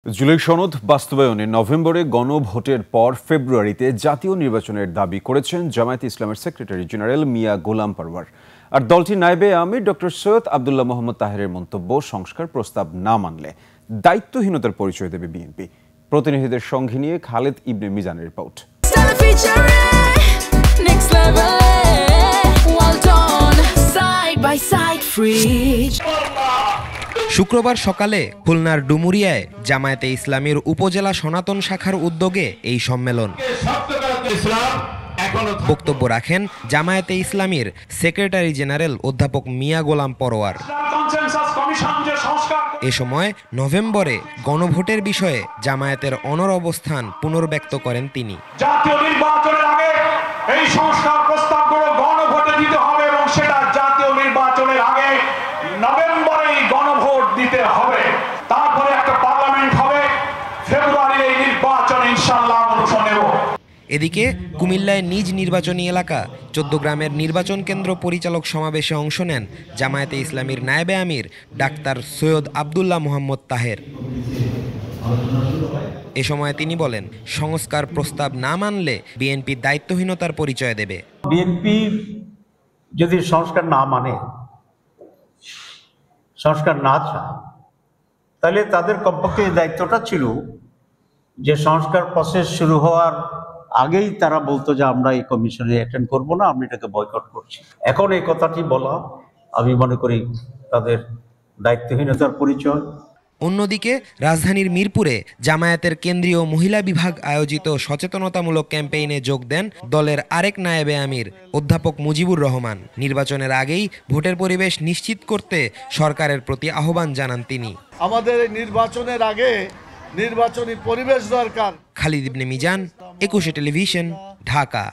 জুলাই সনদ বাস্তবায়নে নভেম্বরে গণভোটের পর ফেব্রুয়ারিতে জাতীয় নির্বাচনের দাবি করেছেন জামায়াতে ইসলামের সেক্রেটারি জেনারেল মিয়া গোলাম পরওয়ার। আর দলটির নায়েবে আমির ডক্টর সৈয়দ আব্দুল্লাহ মোহাম্মদ তাহেরের মন্তব্য, সংস্কার প্রস্তাব না মানলে দায়িত্বহীনতার পরিচয় দেবে বিএনপি। প্রতিনিধিদের সঙ্গে নিয়ে খালেদ ইবনে মিজানের রিপোর্ট। শুক্রবার সকালে খুলনার ডুমুরিয়ায় জামায়াতে ইসলামীর উপজেলা সনাতন শাখার উদ্যোগে এই সম্মেলন। বক্তব্য রাখেন জামায়াতে ইসলামীর সেক্রেটারি জেনারেল অধ্যাপক মিয়া গোলাম পরওয়ার। এ সময় নভেম্বরে গণভোটের বিষয়ে জামায়াতের অনড় অবস্থান পুনর্ব্যক্ত করেন তিনি। জাতীয় নির্বাচনের আগে এই সংস্কার প্রস্তাবগুলো গণভোটে দিতে হবে এবং সেটা জাতীয় নির্বাচনের আগে নভেম্বরেই গণভোট দিতে হবে। তারপরে একটা পার্লামেন্ট হবে, ফেব্রুয়ারির এই নির্বাচন ইনশাআল্লাহ অংশ নেব। এদিকে কুমিল্লায় নিজ নির্বাচনী এলাকা 14 গ্রামের নির্বাচন কেন্দ্র পরিচালক সমাবেশে অংশ নেন জামায়াতে ইসলামীর নায়েবে আমির ডাক্তার সৈয়দ আব্দুল্লাহ মোহাম্মদ তাহের। এ সময় তিনি বলেন, সংস্কার প্রস্তাব না মানলে বিএনপি দায়িত্বহীনতার পরিচয় দেবে। বিএনপি যদি সংস্কার না মানে, সংস্কার না চায়, তাহলে তাদের কমপক্ষে দায়িত্বটা ছিল যে সংস্কার প্রসেস শুরু হওয়ার আগেই তারা বলতো যে আমরা এই কমিশনে অ্যাটেন্ড করবো না, আমরা এটাকে বয়কট করছি। এখন এই কথাটি বলা আমি মনে করি তাদের দায়িত্বহীনতার পরিচয়। অন্যদিকে রাজধানীর মিরপুরে জামায়াতের কেন্দ্রীয় মহিলা বিভাগ আয়োজিত সচেতনতামূলক ক্যাম্পেইনে যোগ দেন দলের আরেক নায়েবে আমির অধ্যাপক মুজিবুর রহমান। নির্বাচনের আগেই ভোটের পরিবেশ নিশ্চিত করতে সরকারের প্রতি আহ্বান জানান তিনি। আমাদের নির্বাচনের আগে নির্বাচনী পরিবেশ দরকার। খালিদ ইবনে মিজান, 21 টেলিভিশন, ঢাকা।